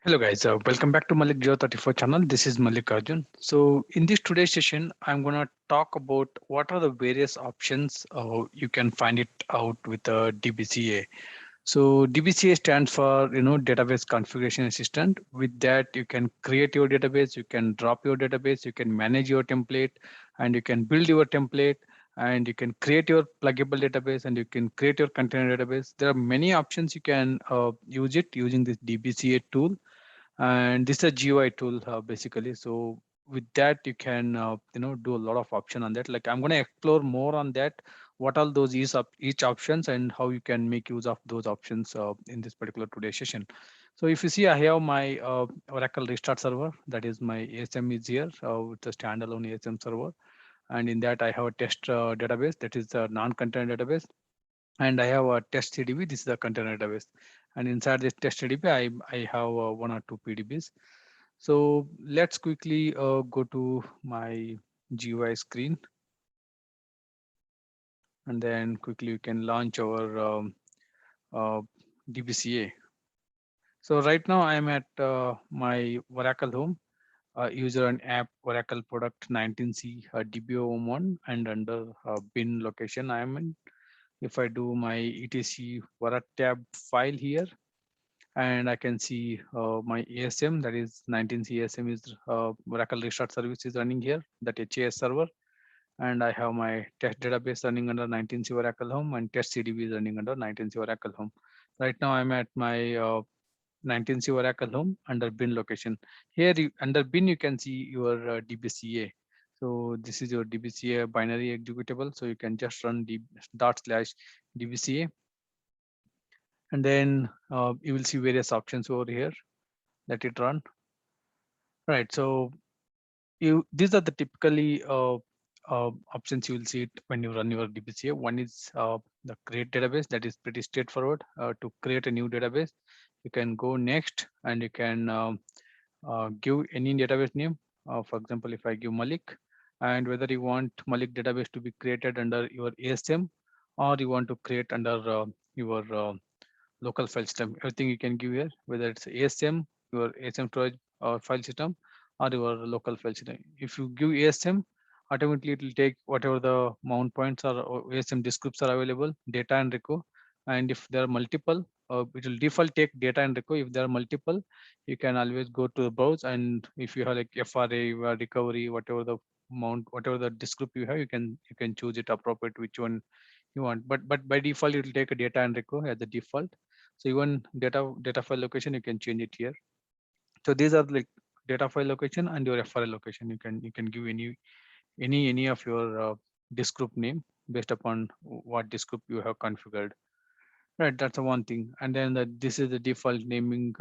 Hello guys, welcome back to Malik 034 channel. This is Mallikarjun. So in this today's session, I'm gonna talk about what are the various options you can find it out with DBCA. So DBCA stands for Database Configuration Assistant. With that, you can create your database, you can drop your database, you can manage your template, and you can build your template, and you can create your pluggable database, and you can create your container database. There are many options you can use it using this DBCA tool, and this is a GUI tool basically. So with that you can do a lot of option on that. Like I'm going to explore more on that, what all those is up each options and how you can make use of those options in this particular today session. So if you see, I have my Oracle restart server, that is my ASM is here with a standalone ASM server, and in that I have a test database, that is a non-container database, and I have a test CDB. This is a container database, and inside this test CDB, I have one or two PDBs. So let's quickly go to my GUI screen, and then quickly you can launch our uh, DBCA. So right now I'm at my Oracle home, user and app Oracle product 19C DBO1, and under bin location I am in. If I do my etc Varat tab file here, and I can see my ASM, that is 19C ASM is Oracle Restart Service is running here, that HAS server, and I have my test database running under 19C Oracle Home, and test CDB is running under 19C Oracle Home. Right now I'm at my 19C Oracle Home under bin location. Here under bin you can see your DBCA. So this is your DBCA binary executable. So you can just run /DBCA, and then you will see various options over here. Let it run. Right. So these are the typically options you will see it when you run your DBCA. One is the create database. That is pretty straightforward. To create a new database, you can go next, and you can give any database name. For example, if I give Malik, and whether you want Malik database to be created under your ASM, or you want to create under your local file system, everything you can give here, whether it's ASM, your ASM storage or file system, or your local file system. If you give ASM, automatically it will take whatever the mount points or ASM descripts are available, data and reco. And if there are multiple, it will default take data and reco. If there are multiple, you can always go to the browse, and if you have like FRA, recovery, whatever the mount, whatever the descript you have, you can choose it appropriate which one you want. But by default, it will take a data and reco as the default. So even data file location, you can change it here. So these are like data file location and your FRL location. You can give any of your disk group name based upon what disk group you have configured. Right, that's the one thing. And then this is the default naming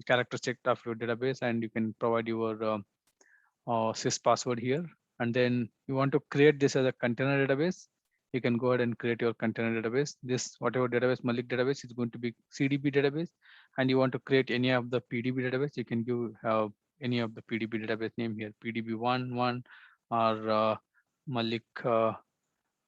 characteristic of your database, and you can provide your sys password here. And then you want to create this as a container database, you can go ahead and create your container database. This whatever database, Malik database, is going to be CDB database, and you want to create any of the PDB database, you can give any of the PDB database name here, PDB1 or Malik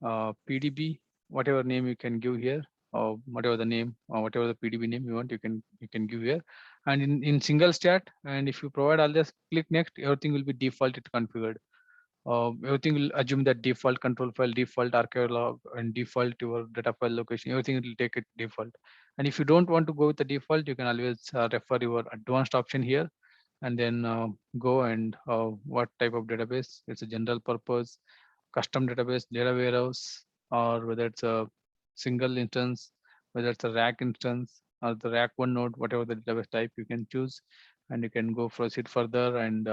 PDB, whatever name you can give here, or whatever the name or whatever the PDB name you want, you can give here. And in single stat, and if you provide all this, click next, everything will be defaulted configured. Everything will assume that default control file, default archive log, and default your data file location. Everything will take it default. And if you don't want to go with the default, you can always refer your advanced option here, and then go and what type of database. It's a general purpose, custom database, data warehouse, or whether it's a single instance, whether it's a rack instance or the rack one node, whatever the database type you can choose, and you can go proceed further, and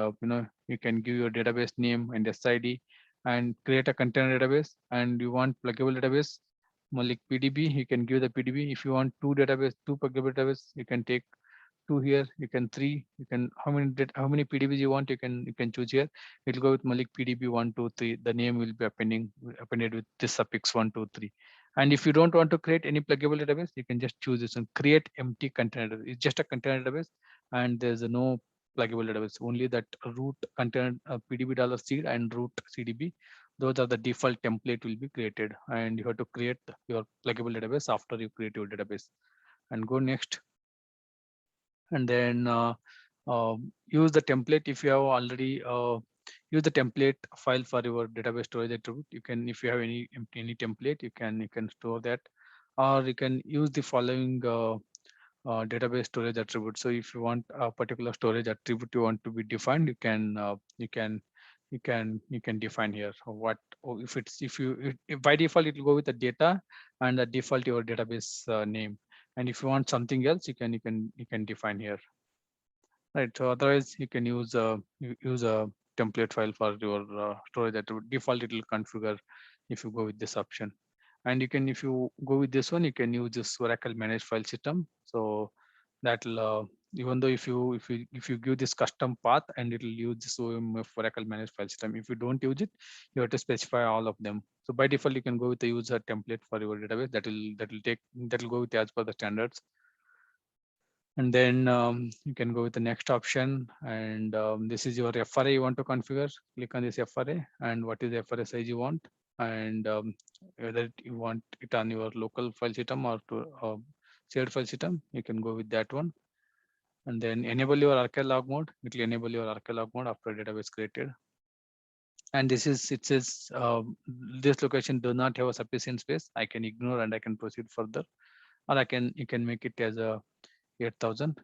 you can give your database name and SID, and create a container database. And you want pluggable database, Malik PDB, you can give the PDB. If you want two pluggable database, you can take two here, you can three, you can how many PDBs you want, you can choose here. It'll go with Malik PDB 123. The name will be appended with this suffix 123. And if you don't want to create any pluggable database, you can just choose this and create empty container. It's just a container database, and there's no pluggable database. Only that root container PDB $seed and root CDB. Those are the default template will be created, and you have to create your pluggable database after you create your database. And go next. And then Use the template if you have already use the template file for your database storage attribute. You can, if you have any template, you can store that, or you can use the following database storage attribute. So if you want a particular storage attribute you want to be defined, you can define here. So what, if it's, if by default it will go with the data and the default your database name, and if you want something else, you can define here. Right. So otherwise you can use a template file for your storage attribute. Default it will configure if you go with this option. And you can, if you go with this one, you can use this Oracle managed file system. So that'll even though if you give this custom path, and it will use this OMF Oracle managed file system. If you don't use it, you have to specify all of them. So by default you can go with the user template for your database. That will go with as per the standards. And then you can go with the next option, and this is your FRA you want to configure. Click on this FRA, and what is the FRA size you want, and whether you want it on your local file system or to shared file system, you can go with that one. And then enable your archive log mode. It will enable your archive log mode after database created. And this is, it says this location does not have a sufficient space. I can ignore and I can proceed further, or you can make it as a 8000.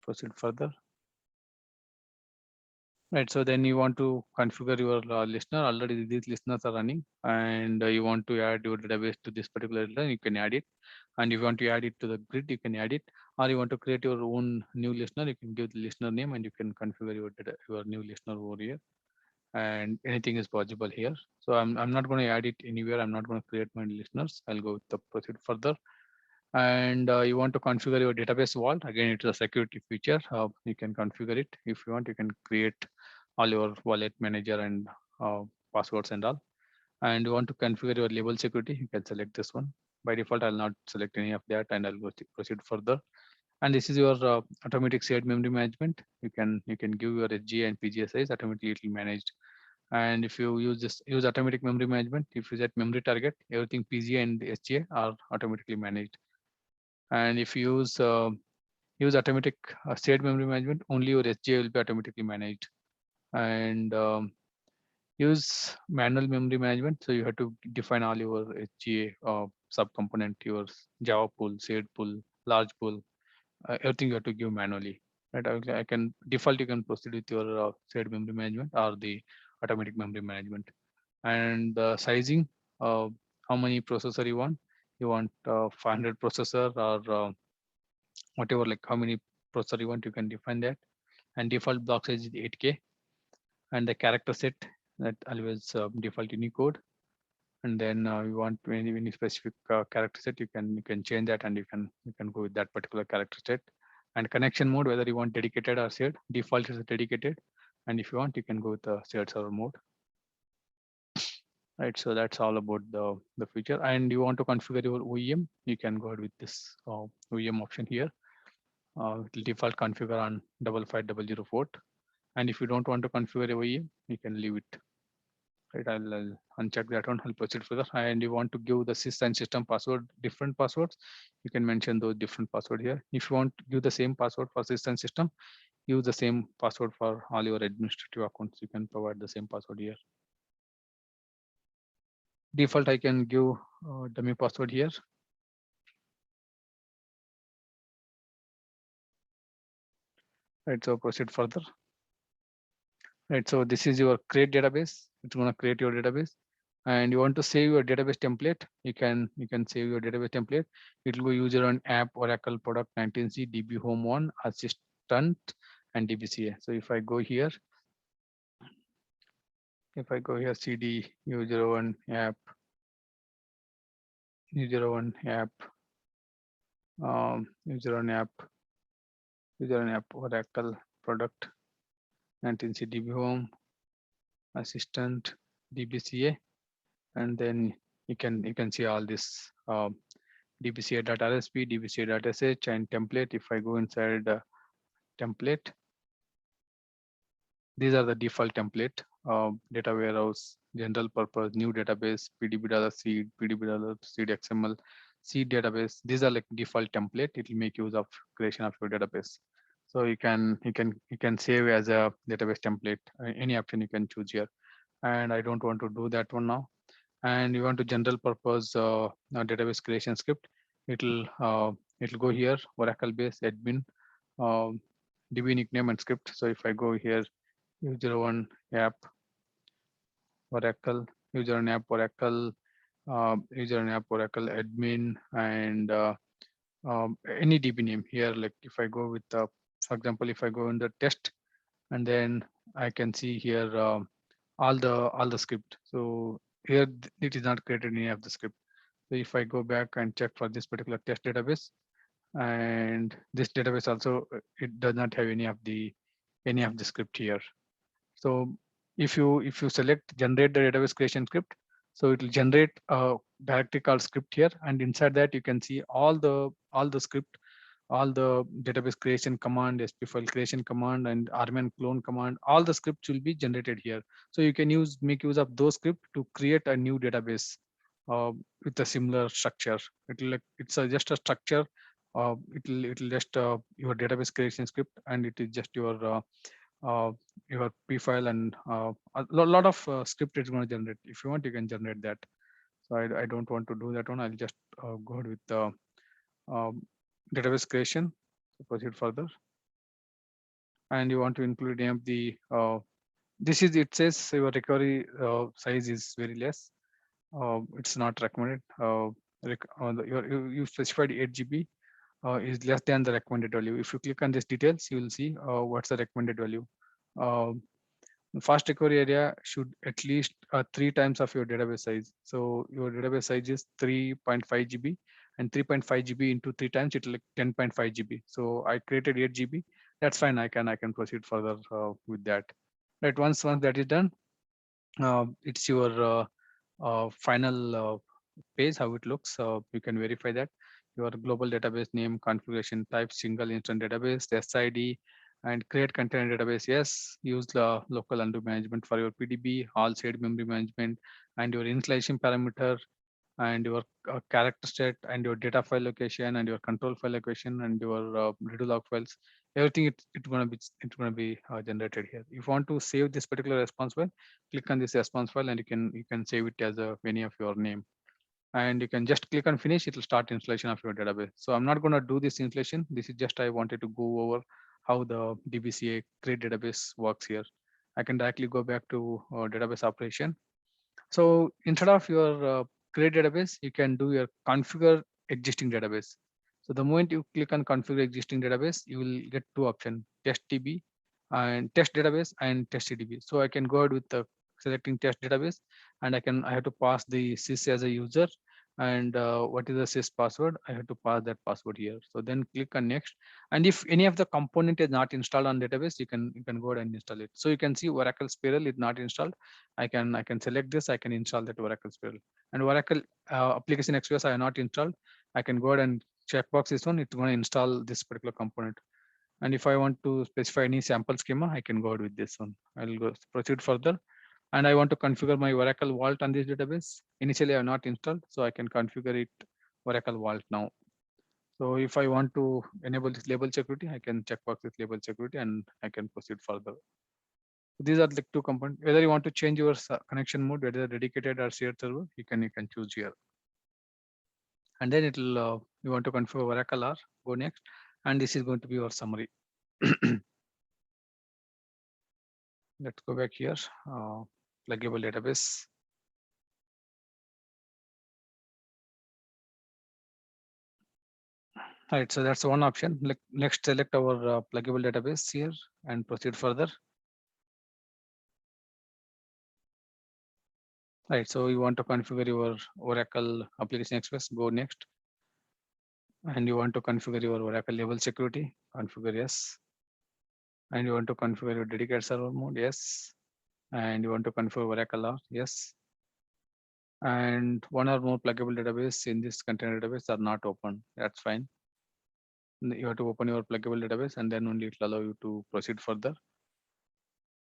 Proceed further. Right. So then you want to configure your listener. Already these listeners are running, and you want to add your database to this particular listener, you can add it. And if you want to add it to the grid, you can add it. Or you want to create your own new listener, you can give the listener name, and you can configure your new listener over here. And anything is possible here. So I'm not going to add it anywhere. I'm not going to create my listeners. I'll go with the proceed further. And you want to configure your database vault. Again, it's a security feature. You can configure it. If you want, you can create all your wallet manager and passwords and all. And you want to configure your label security, you can select this one. By default, I'll not select any of that, and I'll go proceed further. And this is your automatic shared memory management. You can give your SGA and PGA size, automatically it will managed. And if you use automatic memory management, if you set memory target, everything PGA and SGA are automatically managed. And if you use automatic shared memory management, only your SGA will be automatically managed. And use manual memory management. So you have to define all your HGA subcomponent, your Java pool, shared pool, large pool, everything you have to give manually. Right? I can default, you can proceed with your shared memory management or the automatic memory management. And sizing, how many processor you want. You want 500 processor, or whatever, like how many processor you want, you can define that. And default block size is 8K. And the character set, that always default Unicode. And then you want any specific character set, you can change that, and you can go with that particular character set. And connection mode, whether you want dedicated or shared, default is dedicated. And if you want, you can go with the shared server mode. Right. So that's all about the feature. And you want to configure your OEM, you can go ahead with this OEM option here. It will default configure on 5500 port. And if you don't want to configure OEM, you can leave it. Right, I'll uncheck that one. I'll proceed further. And you want to give the sys and system password different passwords, you can mention those different password here. If you want to give the same password for sys and system, use the same password for all your administrative accounts. You can provide the same password here. Default, I can give dummy password here. Right, so proceed further. Right, so this is your create database. It's going to create your database. And you want to save your database template, you can save your database template. It will go user on app Oracle product 19c DB home 1 assistant and dbca. So if I go here, cd user one app user one app Oracle product 19c DB home assistant dbca. And then you can see all this dbca.rsp, dbca.sh, and template. If I go inside template, these are the default template, data warehouse, general purpose, new database, PDB.seed, PDB.seed XML, seed database. These are like default template. It will make use of creation of your database. So you can save as a database template. Any option you can choose here. And I don't want to do that one now. And you want to general purpose database creation script. It'll go here, Oracle base admin, um, DB nickname and script. So if I go here, user one app Oracle, user and app Oracle, user and app Oracle admin, and any DB name here. Like if I go with, for example, if I go in the test, and then I can see here all the script. So here it is not created any of the script. So if I go back and check for this particular test database, and this database also, it does not have any of the script here. So if you select generate the database creation script, so it will generate a directory called script here, and inside that you can see all the script, all the database creation command, SP file creation command, and rman clone command. All the scripts will be generated here. So you can make use of those scripts to create a new database with a similar structure. Just a structure. It'll just your database creation script, and it is just uh, your P file, and lot of script it's going to generate. If you want, you can generate that. So I don't want to do that one. I'll just go ahead with the um, database creation. So proceed further, and you want to include any of the it says your recovery size is very less. It's not recommended. You specified 8 GB is less than the recommended value. If you click on these details, you will see what's the recommended value. Um, Fast recovery area should at least 3 times of your database size. So your database size is 3.5 GB, and 3.5 GB into 3 times, it will like 10.5 GB. So I created 8 GB. That's fine. I can proceed further with that. Right. Once that is done, it's your final page, how it looks. You can verify that your global database name, configuration type, single instance database, SID, and create container database. Yes, use the local undo management for your PDB, all shared memory management, and your installation parameter, and your character set, and your data file location, and your control file location, and your redo log files. Everything it's gonna be generated here. If you want to save this particular response file, click on this response file, and you can save it as any of your name, and you can just click on finish. It will start installation of your database. So I'm not going to do this installation. This is just I wanted to go over how the dbca create database works here. I can directly go back to database operation. So instead of your create database, you can do your configure existing database. So the moment you click on configure existing database, you will get two options: test DB and test database and test DB. So I can go ahead with the selecting test database, and I have to pass the sys as a user, and what is the sys password? I have to pass that password here. So then click on next, and if any of the component is not installed on database, you can go ahead and install it. So you can see Oracle Spiral is not installed. I can select this. I can install that Oracle Spiral, and Oracle Application Express I have not installed. I can go ahead and checkbox this one. It's going to install this particular component. And if I want to specify any sample schema, I can go ahead with this one. I'll go proceed further, and I want to configure my Oracle Vault on this database. Initially, I have not installed, so I can configure it Oracle Vault now. So if I want to enable this label security, I can checkbox this label security, and I can proceed further. These are like two components. Whether you want to change your connection mode, whether dedicated or shared server, you can choose here. And then it'll you want to configure Oracle R, go next, and this is going to be your summary. Let's go back here. Pluggable database. Right, so that's one option. Next, select our pluggable database here and proceed further. Right, so you want to configure your Oracle Application Express, go next. And you want to configure your Oracle label security, configure yes. And you want to configure your dedicated server mode, yes. And you want to configure Oracle R, yes. And one or more pluggable database in this container database are not open. That's fine. You have to open your pluggable database, and then only it will allow you to proceed further.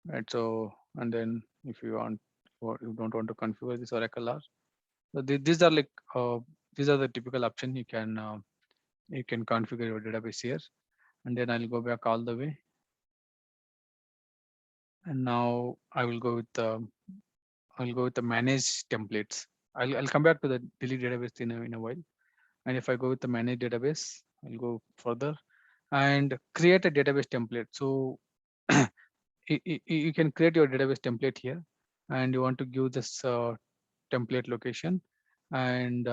Right. So, and then if you want you don't want to configure this Oracle R. So these are like these are the typical option you can configure your database here. And then I'll go back all the way. And now I will go with the manage templates. I'll come back to the delete database in a while. And if I go with the manage database, I'll go further and create a database template. So you can create your database template here, and you want to give this template location, and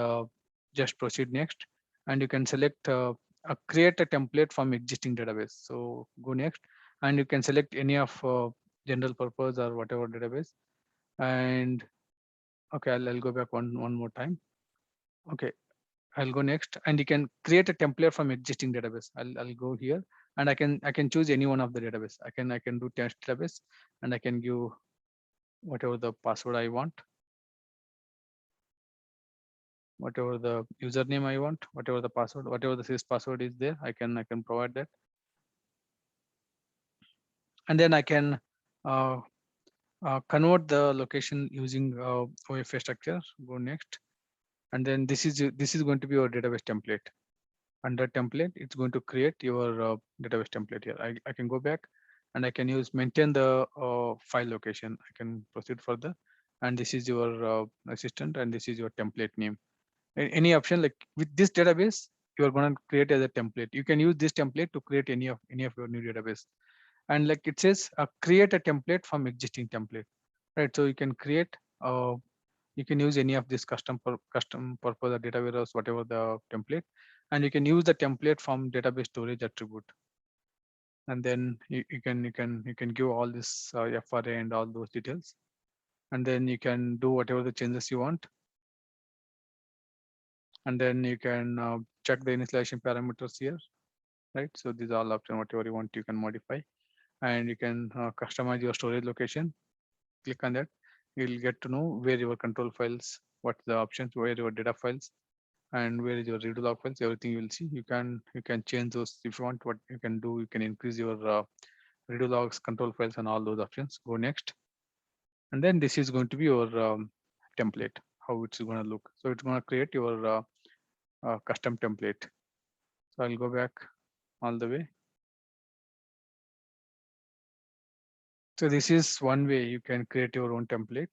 just proceed next. And you can select create a template from existing database. So go next, and you can select any of general purpose or whatever database. And okay, I'll go back one more time. Okay, I'll go next, and you can create a template from existing database. I'll go here, and I can choose any one of the database. I can do test database, and I can give whatever the password I want, whatever the username I want, whatever the password, whatever the sys password is there, I can provide that. And then I can uh, convert the location using OFA structure. Go next, and then this is going to be your database template. Under template, it's going to create your database template here. I can go back, and I can use maintain the file location. I can proceed further, and this is your assistant, and this is your template name. Any option like with this database, you are going to create as a template. You can use this template to create any of your new database. And like it says, create a template from existing template, right? So you can create you can use any of this custom purpose or data warehouse, whatever the template, and you can use the template from database storage attribute. And then you can give all this FRA and all those details, and then you can do whatever the changes you want. And then you can check the initialization parameters here, right? So these are all options, whatever you want you can modify. And you can customize your storage location. Click on that, you'll get to know where your control files, what's the options, where your data files, and where is your redo log files. Everything you will see. You can change those if you want. What you can do, you can increase your redo logs, control files, and all those options. Go next, and then this is going to be your template, how it's going to look. So it's going to create your custom template. So I'll go back all the way. So this is one way you can create your own template,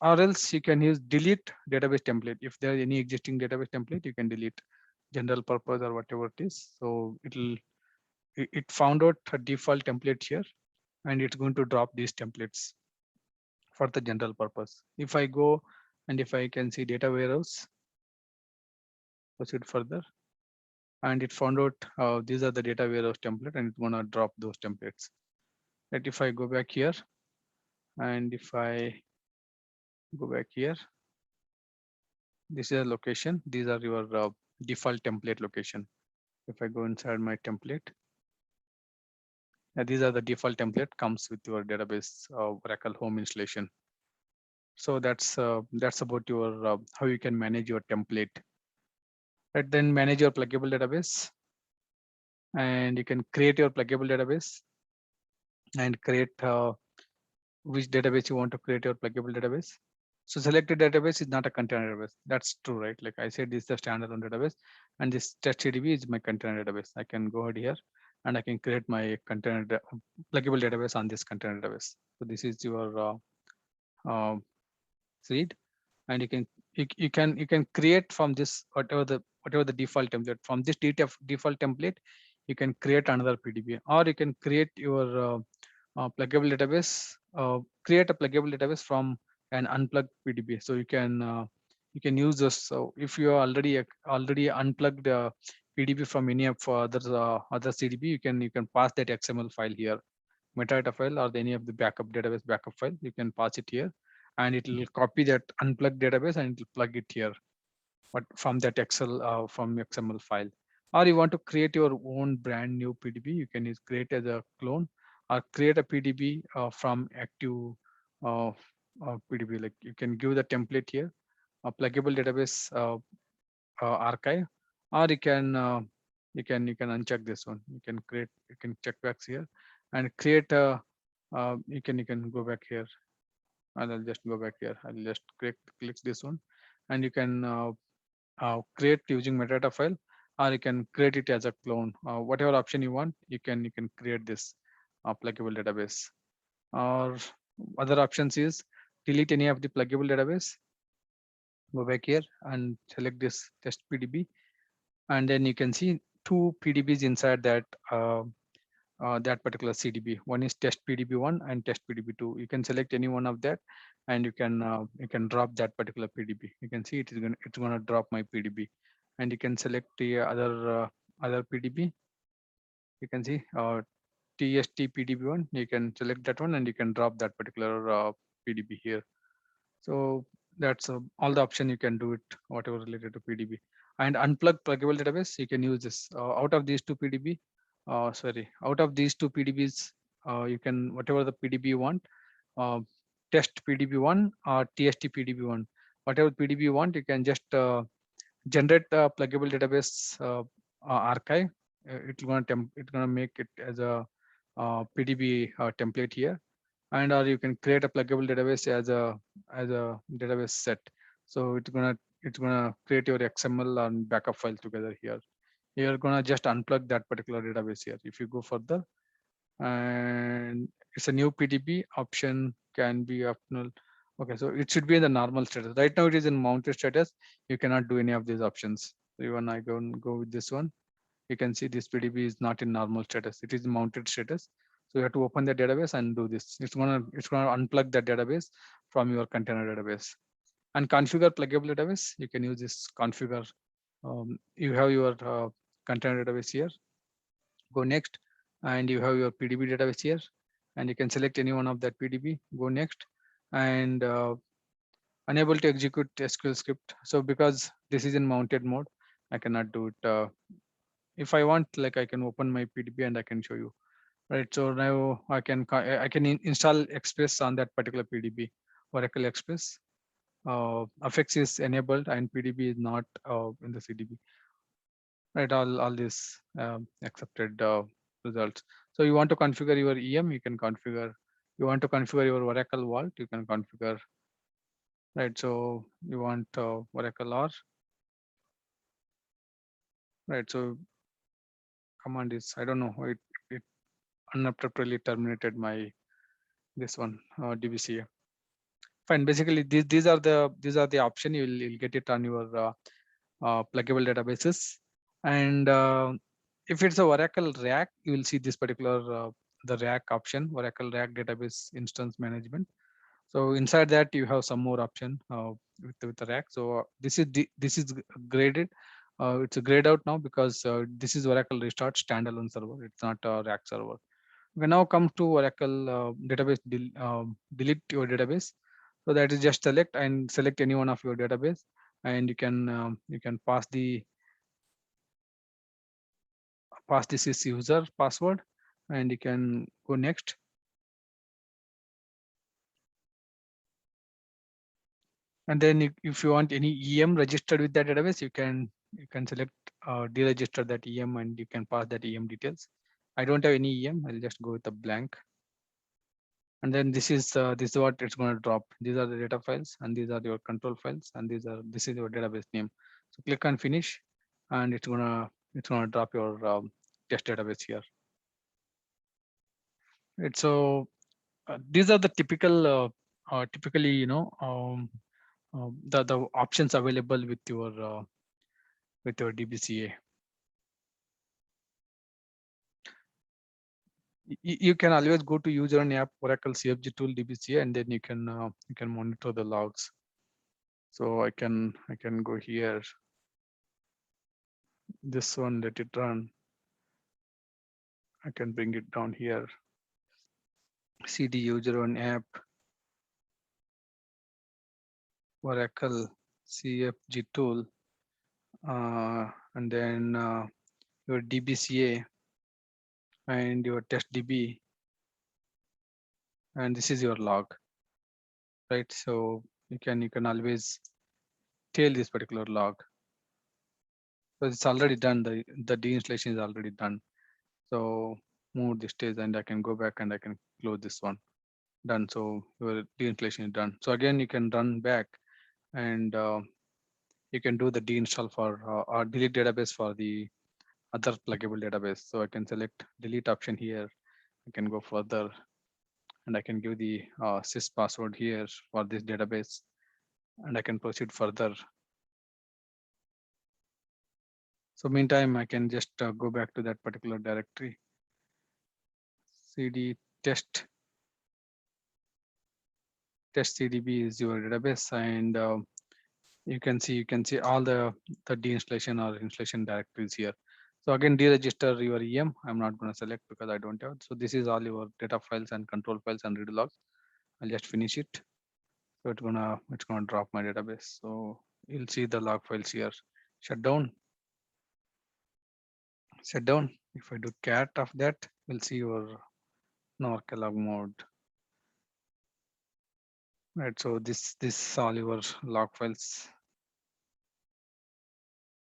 or else you can use delete database template. If there is any existing database template, you can delete general purpose or whatever it is. So it found out a default template here, and it's going to drop these templates for the general purpose. If I go and if I can see data warehouse, proceed further, and it found out these are the data warehouse template, and it's going to drop those templates. But if I go back here, and if I go back here, this is a location. These are your default template location. If I go inside my template, these are the default template comes with your database Oracle home installation. So that's about your how you can manage your template. Right, then manage your pluggable database, and you can create your pluggable database and create which database you want to create your pluggable database. So selected database is not a container database. That's true, right? Like I said, this is the standalone database, and this TestDB is my container database. I can go ahead here, and I can create my pluggable database on this container database. So this is your seed, and you can create from this whatever the default template. From this default template, you can create another PDB, or you can create your pluggable database. Create a pluggable database from an unplugged PDB. So you can use this. So if you are already unplugged PDB from any of other CDB, you can pass that XML file here, metadata file, or any of the backup database backup file. You can pass it here, and it will copy that unplugged database and it will plug it here, but from that from XML file. Or you want to create your own brand new PDB, you can use create as a clone, or create a PDB from active uh, PDB. Like you can give the template here, a pluggable database archive, or you can uncheck this one. You can check back here and create a you can go back here and I'll just go back here. I'll just click this one, and you can create using metadata file, or you can create it as a clone. Whatever option you want, you can create this pluggable database. Or other options is delete any of the pluggable database. Go back here and select this test PDB, and then you can see two PDBs inside that particular CDB. One is test PDB1 and test PDB2. You can select any one of that, and you can drop that particular PDB. You can see it's gonna drop my PDB, and you can select the other PDB. You can see TST PDB1. You can select that one, and you can drop that particular PDB here. So that's all the option you can do it, whatever related to PDB. And unplug pluggable database, you can use this. Out of these two PDB, out of these two PDBs, you can, whatever the PDB you want, uh, test PDB1 or TST PDB1, whatever PDB you want, you can just generate a pluggable database archive. It's gonna make it as a PDB template here, and or you can create a pluggable database as a database set. So it's gonna create your XML and backup file together here. You're gonna just unplug that particular database here. If you go further, and it's a new PDB option, can be optional. Okay, so it should be in the normal status. Right now it is in mounted status. You cannot do any of these options. So even I go with this one, you can see this PDB is not in normal status. It is in mounted status. So you have to open the database and do this. It's gonna unplug that database from your container database. And configure pluggable database. You can use this configure. You have your container database here. Go next, and you have your PDB database here, and you can select any one of that PDB. Go next, and unable to execute SQL script. So because this is in mounted mode, I cannot do it. If I want, like, I can open my PDB and I can show you. Right. So now I can install Express on that particular PDB, Oracle Express. Affix is enabled and PDB is not in the CDB. Right. All these accepted results. So you want to configure your EM, you can configure. You want to configure your Oracle Vault, you can configure. Right. So you want Oracle R. Right. So command is, I don't know, it unabruptly terminated my this one dbca. Fine. Basically these are the option. You'll get it on your pluggable databases. And if it's a Oracle rack, you will see this particular the rack option, Oracle rack database instance management. So inside that you have some more option with the rack. So this is graded. It's a grayed out now because this is Oracle restart standalone server. It's not a rack server. We now come to Oracle database delete your database. So that is just select any one of your database, and you can pass this is user password, and you can go next. And then if you want any EM registered with that database, you can select deregister that EM, and you can pass that EM details. I don't have any EM. I'll just go with a blank. And then this is what it's going to drop. These are the data files, and these are your control files, and this is your database name. So click on finish, and it's gonna drop your test database here. Right. So these are the typically, the options available with your DBCA. You can always go to user and app Oracle CFG tool DBCA, and then you can monitor the logs. So I can go here. This one, let it run. I can bring it down here. CD user and app Oracle CFG tool, and then your DBCA and your test DB, and this is your log, right? So you can always tail this particular log. So it's already done. The deinstallation is already done. So move this stage, and I can go back and I can close this one. done. So your deinstallation is done. So again, you can run back and you can do the deinstall for or delete database for the other pluggable database. So I can select delete option here. I can go further and I can give the sys password here for this database, and I can proceed further. So meantime, I can just go back to that particular directory, cd test cdb is your database, and you can see all the deinstallation or installation directories here. So again, deregister your EM. I'm not going to select because I don't have. So this is all your data files and control files and read logs. I'll just finish it. So it's gonna drop my database. So you'll see the log files here. Shut down. Shut down. If I do cat of that, we'll see your Norca log mode. Right. So this all your log files.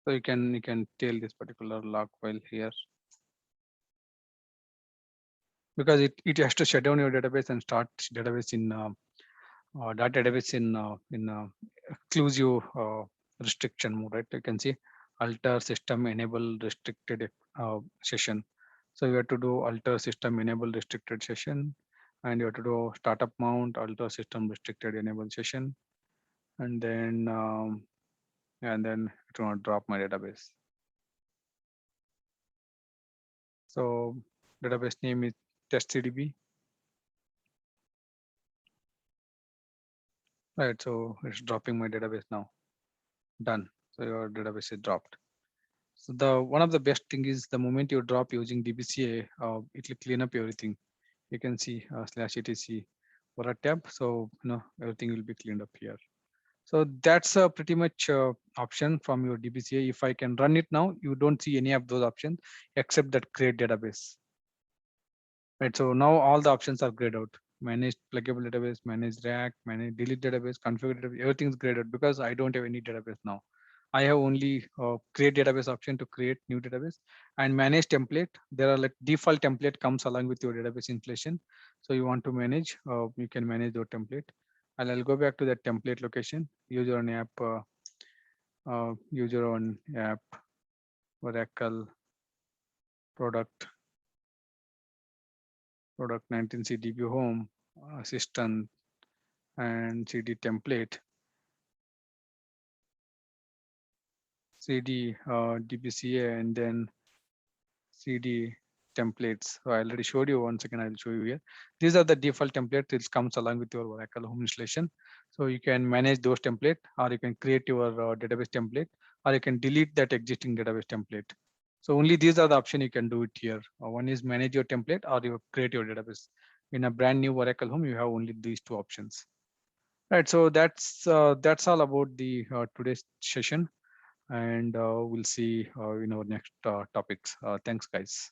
So you can tail this particular log file here, because it has to shut down your database and start database in that database in exclusive restriction mode, right? You can see alter system enable restricted session. So you have to do alter system enable restricted session, and you have to do startup mount alter system restricted enable session, and then it's going to drop my database. So database name is testcdb, right? So it's dropping my database now. Done. So your database is dropped. So the one of the best thing is the moment you drop using dbca, it will clean up everything. You can see /etc for a tab. So everything will be cleaned up here. So that's pretty much option from your dbca. If I can run it now, you don't see any of those options except that create database. Right, so now all the options are grayed out. Manage pluggable database, manage rack, manage delete database, configure database, everything's grayed out because I don't have any database now. I have only create database option to create new database, and manage template. There are like default template comes along with your database installation. So you want to manage, you can manage your template. And I'll go back to that template location, user on app, user on app, Oracle product 19c db home, assistant, and cd template, cd dbca, and then cd templates. So I already showed you. Once again, I'll show you here. These are the default templates. It comes along with your Oracle home installation. So you can manage those template, or you can create your database template, or you can delete that existing database template. So only these are the options you can do it here. One is manage your template, or you create your database. In a brand new Oracle home, you have only these two options. Right. So that's all about the today's session, and we'll see in our next topics. Thanks, guys.